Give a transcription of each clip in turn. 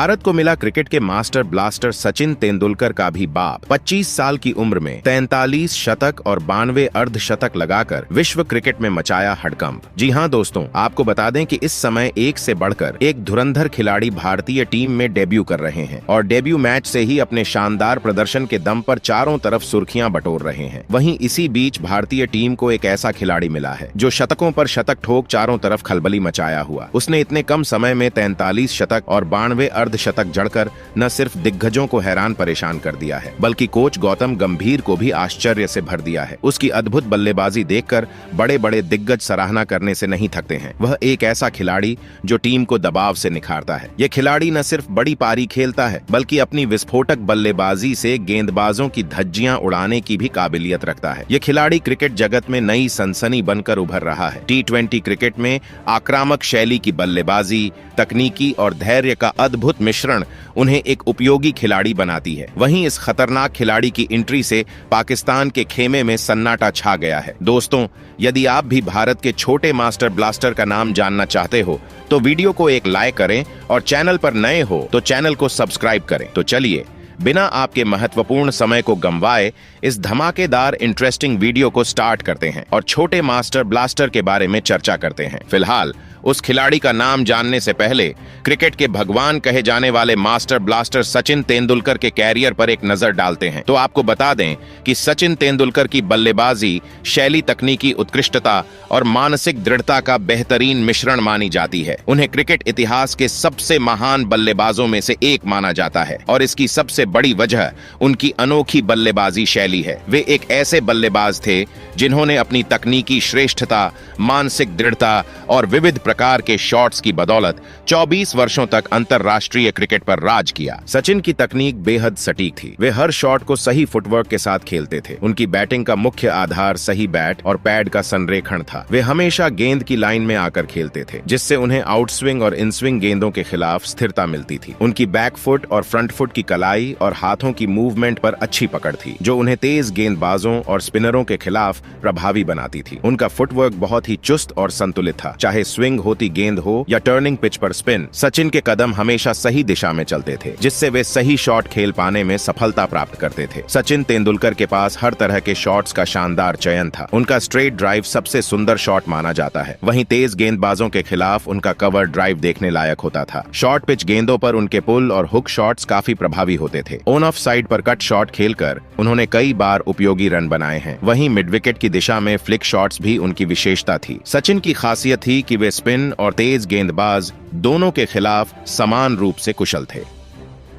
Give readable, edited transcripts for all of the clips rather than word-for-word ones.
भारत को मिला क्रिकेट के मास्टर ब्लास्टर सचिन तेंदुलकर का भी बाप 25 साल की उम्र में 43 शतक और 92 अर्धशतक लगाकर विश्व क्रिकेट में मचाया हड़कंप। जी हां दोस्तों, आपको बता दें कि इस समय एक से बढ़कर एक धुरंधर खिलाड़ी भारतीय टीम में डेब्यू कर रहे हैं और डेब्यू मैच से ही अपने शानदार प्रदर्शन के दम पर चारों तरफ सुर्खियां बटोर रहे हैं। वहीं इसी बीच भारतीय टीम को एक ऐसा खिलाड़ी मिला है जो शतकों पर शतक ठोक चारों तरफ खलबली मचाया हुआ। उसने इतने कम समय में 43 शतक और 92 अर्धशतक जड़कर न सिर्फ दिग्गजों को हैरान परेशान कर दिया है, बल्कि कोच गौतम गंभीर को भी आश्चर्य से भर दिया है। उसकी अद्भुत बल्लेबाजी देखकर बड़े बड़े दिग्गज सराहना करने से नहीं थकते हैं। वह एक ऐसा खिलाड़ी जो टीम को दबाव से निखारता है। यह खिलाड़ी न सिर्फ बड़ी पारी खेलता है, बल्कि अपनी विस्फोटक बल्लेबाजी से गेंदबाजों की धज्जियां उड़ाने की भी काबिलियत रखता है। यह खिलाड़ी क्रिकेट जगत में नई सनसनी बनकर उभर रहा है। T20 क्रिकेट में आक्रामक शैली की बल्लेबाजी, तकनीकी और धैर्य का अद्भुत मिश्रण उन्हें एक उपयोगी खिलाड़ी बनाती है। वहीं इस खतरनाक खिलाड़ी की एंट्री से पाकिस्तान के खेमे में सन्नाटा छा गया है। दोस्तों, यदि आप भी भारत के छोटे मास्टर ब्लास्टर का नाम जानना चाहते हो तो वीडियो को एक लाइक करें और चैनल पर नए हो तो चैनल को सब्सक्राइब करें। तो चलिए, बिना आपके महत्वपूर्ण समय को गंवाए इस धमाकेदार इंटरेस्टिंग वीडियो को स्टार्ट करते हैं और छोटे मास्टर ब्लास्टर के बारे में चर्चा करते हैं। फिलहाल उस खिलाड़ी का नाम जानने से पहले क्रिकेट के भगवान कहे जाने वाले मास्टर ब्लास्टर सचिन तेंदुलकर के कैरियर पर एक नजर डालते हैं। तो आपको बता दें कि सचिन तेंदुलकर की बल्लेबाजी शैली, तकनीकी उत्कृष्टता और मानसिक दृढ़ता का बेहतरीन मिश्रण मानी जाती है। उन्हें क्रिकेट इतिहास के सबसे महान बल्लेबाजों में से एक माना जाता है और इसकी सबसे बड़ी वजह उनकी अनोखी बल्लेबाजी शैली है। वे एक ऐसे बल्लेबाज थे जिन्होंने अपनी तकनीकी श्रेष्ठता, मानसिक दृढ़ता और विविध प्रकार के शॉट्स की बदौलत 24 वर्षों तक अंतरराष्ट्रीय क्रिकेट पर राज किया। सचिन की तकनीक बेहद सटीक थी। वे हर शॉट को सही फुटवर्क के साथ खेलते थे। उनकी बैटिंग का मुख्य आधार सही बैट और पैड का संरेखण था। वे हमेशा गेंद की लाइन में आकर खेलते थे, जिससे उन्हें आउटस्विंग और इनस्विंग गेंदों के खिलाफ स्थिरता मिलती थी। उनकी बैक फुट और फ्रंट फुट की कलाई और हाथों की मूवमेंट पर अच्छी पकड़ थी, जो उन्हें तेज गेंदबाजों और स्पिनरों के खिलाफ प्रभावी बनाती थी। उनका फुटवर्क बहुत ही चुस्त और संतुलित था। चाहे स्विंग होती गेंद हो या टर्निंग पिच पर स्पिन, सचिन के कदम हमेशा सही दिशा में चलते थे, जिससे वे सही शॉट खेल पाने में सफलता प्राप्त करते थे। सचिन तेंदुलकर के पास हर तरह के शॉट्स का शानदार चयन था। उनका स्ट्रेट ड्राइव सबसे सुंदर शॉट माना जाता है। वहीं तेज गेंदबाजों के खिलाफ उनका कवर ड्राइव देखने लायक होता था। शॉर्ट पिच गेंदों पर उनके पुल और हुक शॉट्स काफी प्रभावी होते थे। ऑन ऑफ साइड पर कट शॉट खेलकर उन्होंने कई बार उपयोगी रन बनाए हैं। वहीं मिड विकेट की दिशा में फ्लिक शॉट्स भी उनकी विशेषता थी। सचिन की खासियत थी कि वे स्पिन और तेज गेंदबाज दोनों के खिलाफ समान रूप से कुशल थे।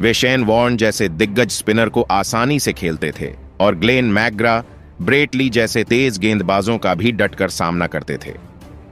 वे शेन वॉर्न जैसे दिग्गज स्पिनर को आसानी से खेलते थे और ग्लेन मैकग्रा, ब्रेट ली जैसे तेज गेंदबाजों का भी डटकर सामना करते थे।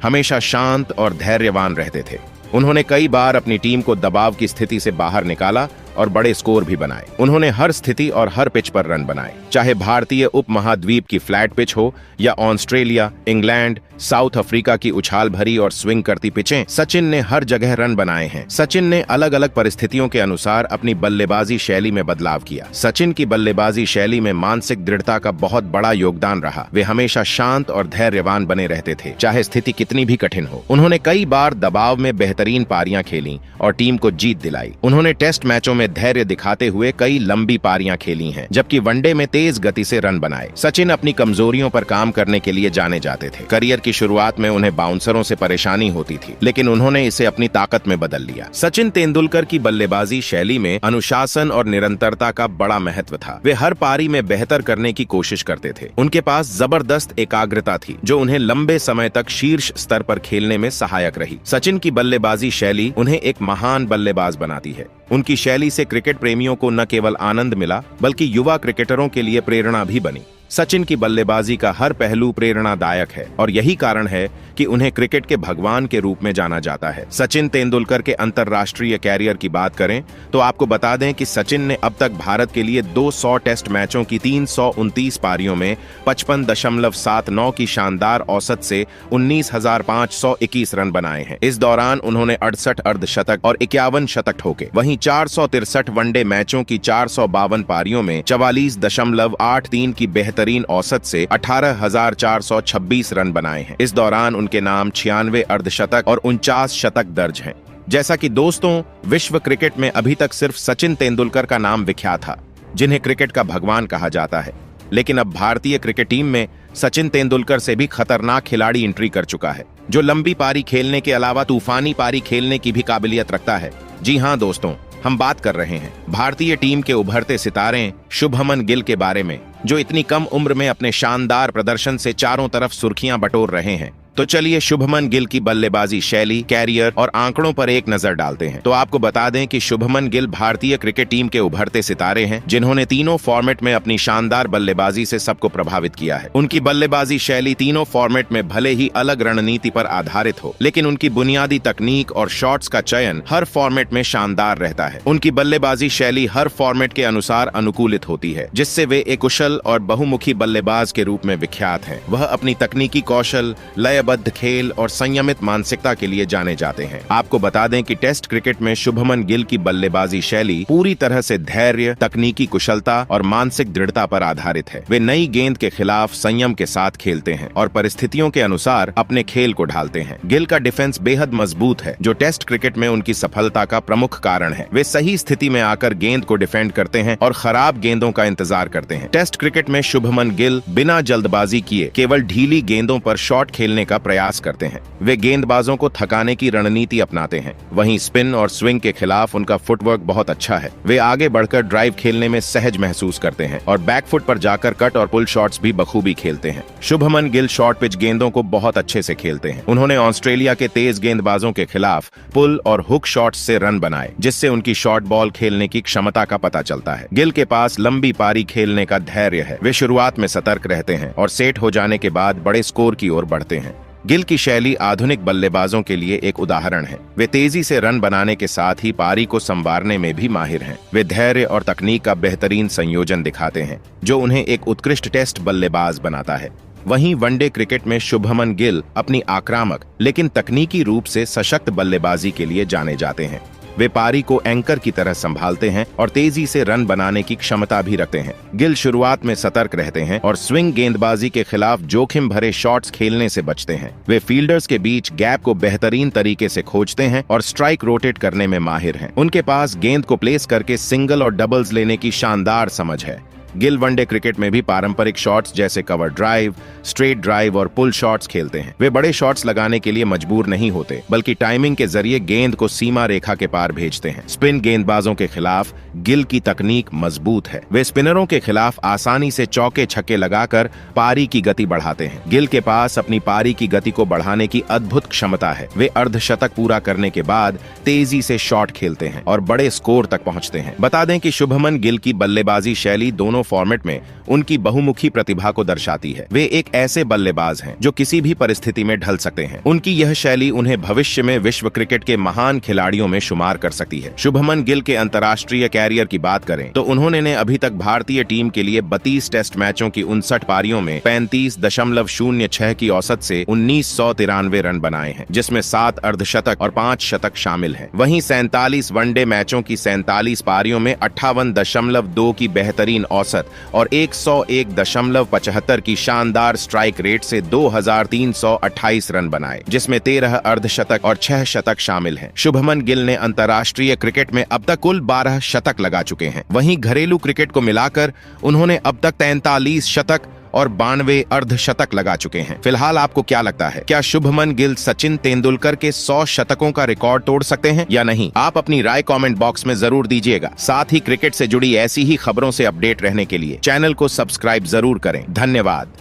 हमेशा शांत और धैर्यवान रहते थे। उन्होंने कई बार अपनी टीम को दबाव की स्थिति से बाहर निकाला और बड़े स्कोर भी बनाए। उन्होंने हर स्थिति और हर पिच पर रन बनाए, चाहे भारतीय उपमहाद्वीप की फ्लैट पिच हो या ऑस्ट्रेलिया, इंग्लैंड, साउथ अफ्रीका की उछाल भरी और स्विंग करती पिचें। सचिन ने हर जगह रन बनाए हैं। सचिन ने अलग अलग परिस्थितियों के अनुसार अपनी बल्लेबाजी शैली में बदलाव किया। सचिन की बल्लेबाजी शैली में मानसिक दृढ़ता का बहुत बड़ा योगदान रहा। वे हमेशा शांत और धैर्यवान बने रहते थे, चाहे स्थिति कितनी भी कठिन हो। उन्होंने कई बार दबाव में बेहतरीन पारियां खेली और टीम को जीत दिलाई। उन्होंने टेस्ट मैचों में धैर्य दिखाते हुए कई लंबी पारियां खेली हैं, जबकि वनडे में तेज गति से रन बनाए। सचिन अपनी कमजोरियों पर काम करने के लिए जाने जाते थे। करियर की शुरुआत में उन्हें बाउंसरों से परेशानी होती थी, लेकिन उन्होंने इसे अपनी ताकत में बदल लिया। सचिन तेंदुलकर की बल्लेबाजी शैली में अनुशासन और निरंतरता का बड़ा महत्व था। वे हर पारी में बेहतर करने की कोशिश करते थे। उनके पास जबरदस्त एकाग्रता थी, जो उन्हें लंबे समय तक शीर्ष स्तर पर खेलने में सहायक रही। सचिन की बल्लेबाजी शैली उन्हें एक महान बल्लेबाज बनाती है। उनकी शैली से क्रिकेट प्रेमियों को न केवल आनंद मिला, बल्कि युवा क्रिकेटरों के लिए प्रेरणा भी बनी। सचिन की बल्लेबाजी का हर पहलू प्रेरणादायक है और यही कारण है कि उन्हें क्रिकेट के भगवान के रूप में जाना जाता है। सचिन तेंदुलकर के अंतर्राष्ट्रीय कैरियर की बात करें तो आपको बता दें कि सचिन ने अब तक भारत के लिए 200 टेस्ट मैचों की 329 पारियों में 55.79 की शानदार औसत से 19,521 रन बनाए हैं। इस दौरान उन्होंने 68 अर्धशतक और 51 शतक ठोके। वहीं 463 वनडे मैचों की 452 पारियों में 44.83 की बेहतरीन औसत से 18,426 रन बनाए हैं। इस दौरान उनके नाम 96 अर्धशतक और 49 शतक दर्ज हैं। जैसा कि दोस्तों, विश्व क्रिकेट में अभी तक सिर्फ सचिन तेंदुलकर का नाम विख्यात था, जिन्हें क्रिकेट का भगवान कहा जाता है। लेकिन अब भारतीय क्रिकेट टीम में सचिन तेंदुलकर से भी खतरनाक खिलाड़ी एंट्री कर चुका है, जो लंबी पारी खेलने के अलावा तूफानी पारी खेलने की भी काबिलियत रखता है। जी हां दोस्तों, हम बात कर रहे हैं भारतीय टीम के उभरते सितारे शुभमन गिल के बारे में, जो इतनी कम उम्र में अपने शानदार प्रदर्शन से चारों तरफ सुर्खियां बटोर रहे हैं। तो चलिए शुभमन गिल की बल्लेबाजी शैली, कैरियर और आंकड़ों पर एक नजर डालते हैं। तो आपको बता दें कि शुभमन गिल भारतीय क्रिकेट टीम के उभरते सितारे हैं, जिन्होंने तीनों फॉर्मेट में अपनी शानदार बल्लेबाजी से सबको प्रभावित किया है। उनकी बल्लेबाजी शैली तीनों फॉर्मेट में भले ही अलग रणनीति पर आधारित हो, लेकिन उनकी बुनियादी तकनीक और शॉट्स का चयन हर फॉर्मेट में शानदार रहता है। उनकी बल्लेबाजी शैली हर फॉर्मेट के अनुसार अनुकूलित होती है, जिससे वे एक कुशल और बहुमुखी बल्लेबाज के रूप में विख्यात हैं। वह अपनी तकनीकी कौशल, लयबद्ध खेल और संयमित मानसिकता के लिए जाने जाते हैं। आपको बता दें कि टेस्ट क्रिकेट में शुभमन गिल की बल्लेबाजी शैली पूरी तरह से धैर्य, तकनीकी कुशलता और मानसिक दृढ़ता पर आधारित है। वे नई गेंद के खिलाफ संयम के साथ खेलते हैं और परिस्थितियों के अनुसार अपने खेल को ढालते हैं। गिल का डिफेंस बेहद मजबूत है, जो टेस्ट क्रिकेट में उनकी सफलता का प्रमुख कारण है। वे सही स्थिति में आकर गेंद को डिफेंड करते हैं और खराब गेंदों का इंतजार करते हैं। टेस्ट क्रिकेट में शुभमन गिल बिना जल्दबाजी किए केवल ढीली गेंदों पर शॉट खेलने का प्रयास करते हैं। वे गेंदबाजों को थकाने की रणनीति अपनाते हैं। वहीं स्पिन और स्विंग के खिलाफ उनका फुटवर्क बहुत अच्छा है। वे आगे बढ़कर ड्राइव खेलने में सहज महसूस करते हैं और बैकफुट पर जाकर कट और पुल शॉट्स भी बखूबी खेलते हैं। शुभमन गिल शॉर्ट पिच गेंदों को बहुत अच्छे से खेलते हैं। उन्होंने ऑस्ट्रेलिया के तेज गेंदबाजों के खिलाफ पुल और हुक शॉट्स से रन बनाए, जिससे उनकी शॉर्ट बॉल खेलने की क्षमता का पता चलता है। गिल के पास लंबी पारी खेलने का धैर्य है। वे शुरुआत में सतर्क रहते हैं और सेट हो जाने के बाद बड़े स्कोर की ओर बढ़ते हैं। गिल की शैली आधुनिक बल्लेबाजों के लिए एक उदाहरण है। वे तेजी से रन बनाने के साथ ही पारी को संवारने में भी माहिर हैं। वे धैर्य और तकनीक का बेहतरीन संयोजन दिखाते हैं, जो उन्हें एक उत्कृष्ट टेस्ट बल्लेबाज बनाता है। वहीं वनडे क्रिकेट में शुभमन गिल अपनी आक्रामक लेकिन तकनीकी रूप से सशक्त बल्लेबाजी के लिए जाने जाते हैं। वे पारी को एंकर की तरह संभालते हैं और तेजी से रन बनाने की क्षमता भी रखते हैं। गिल शुरुआत में सतर्क रहते हैं और स्विंग गेंदबाजी के खिलाफ जोखिम भरे शॉट्स खेलने से बचते हैं। वे फील्डर्स के बीच गैप को बेहतरीन तरीके से खोजते हैं और स्ट्राइक रोटेट करने में माहिर हैं। उनके पास गेंद को प्लेस करके सिंगल और डबल्स लेने की शानदार समझ है। गिल वनडे क्रिकेट में भी पारंपरिक शॉट्स जैसे कवर ड्राइव, स्ट्रेट ड्राइव और पुल शॉट्स खेलते हैं। वे बड़े शॉट्स लगाने के लिए मजबूर नहीं होते, बल्कि टाइमिंग के जरिए गेंद को सीमा रेखा के पार भेजते हैं। स्पिन गेंदबाजों के खिलाफ गिल की तकनीक मजबूत है। वे स्पिनरों के खिलाफ आसानी से चौके छक्के लगाकर पारी की गति बढ़ाते हैं। गिल के पास अपनी पारी की गति को बढ़ाने की अद्भुत क्षमता है। वे अर्धशतक पूरा करने के बाद तेजी से शॉट खेलते हैं और बड़े स्कोर तक पहुंचते हैं। बता दें कि शुभमन गिल की बल्लेबाजी शैली दोनों फॉर्मेट में उनकी बहुमुखी प्रतिभा को दर्शाती है। वे एक ऐसे बल्लेबाज हैं जो किसी भी परिस्थिति में ढल सकते हैं। उनकी यह शैली उन्हें भविष्य में विश्व क्रिकेट के महान खिलाड़ियों में शुमार कर सकती है। शुभमन गिल के अंतर्राष्ट्रीय कैरियर की बात करें तो उन्होंने अभी तक भारतीय टीम के लिए 32 टेस्ट मैचों की 59 पारियों में 35.06 की औसत से 1993 रन बनाए हैं, जिसमें 7 अर्धशतक और 5 शतक शामिल हैं। वहीं 47 वनडे मैचों की 47 पारियों में 58.2 की बेहतरीन औसत और 101.75 की शानदार स्ट्राइक रेट से 2328 रन बनाए, जिसमें 13 अर्धशतक और 6 शतक शामिल हैं। शुभमन गिल ने अंतर्राष्ट्रीय क्रिकेट में अब तक कुल 12 शतक लगा चुके हैं। वहीं घरेलू क्रिकेट को मिलाकर उन्होंने अब तक 43 शतक और 92 अर्धशतक लगा चुके हैं। फिलहाल आपको क्या लगता है, क्या शुभमन गिल सचिन तेंदुलकर के 100 शतकों का रिकॉर्ड तोड़ सकते हैं या नहीं? आप अपनी राय कमेंट बॉक्स में जरूर दीजिएगा। साथ ही क्रिकेट से जुड़ी ऐसी ही खबरों से अपडेट रहने के लिए चैनल को सब्सक्राइब जरूर करें। धन्यवाद।